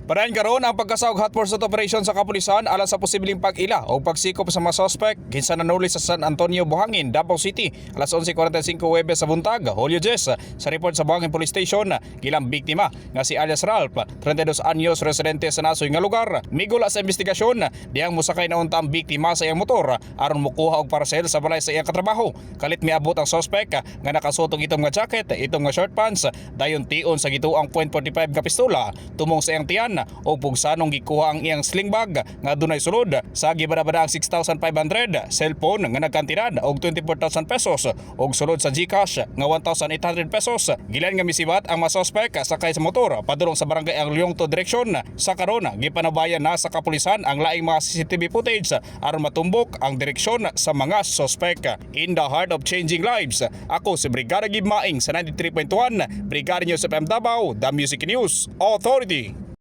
Parayan karon ang pagkasawg hot pursuit operation sa kapulisan alang sa posibleng pag-ila o pagsikop sa mga suspect kinsa nanuli sa San Antonio, Buhangin, Davao City alas 11:45 Huwebes sa buntag, Hulyo 10. Sa report sa Buhangin Police Station, gilang biktima nga si alias Ralph, 32 anyos, residente sa nasoy nga lugar. Migula sa investigasyon, diyang musakay na unta ang biktima sa iyang motor aron mokuha og parcel sa balay sa iyang katrabaho. Kalit miabot ang suspect nga nakasutong itong nga jacket, itong nga short pants, dayon tion sa gituang .45 nga pistola tumong sa iyang tiyan o pugsanong gikuha ang iyang sling bag nga dunay sulod sa gibada-bada ang 6,500, cellphone nga nagkantidad og 24,000 pesos og sulod sa GCash nga 1,800 pesos. Gilan nga misibat ang mga suspect sakay sa motor padulong sa barangay ang Leongto direksyon. Sa karon gipanabayan na sa kapulisan ang laing mga CCTV footage aron matumbok ang direksyon sa mga suspect. In the heart of changing lives, ako si Brigada Gib Maing sa 93.1 Brigada News FM Davao, The Music News Authority.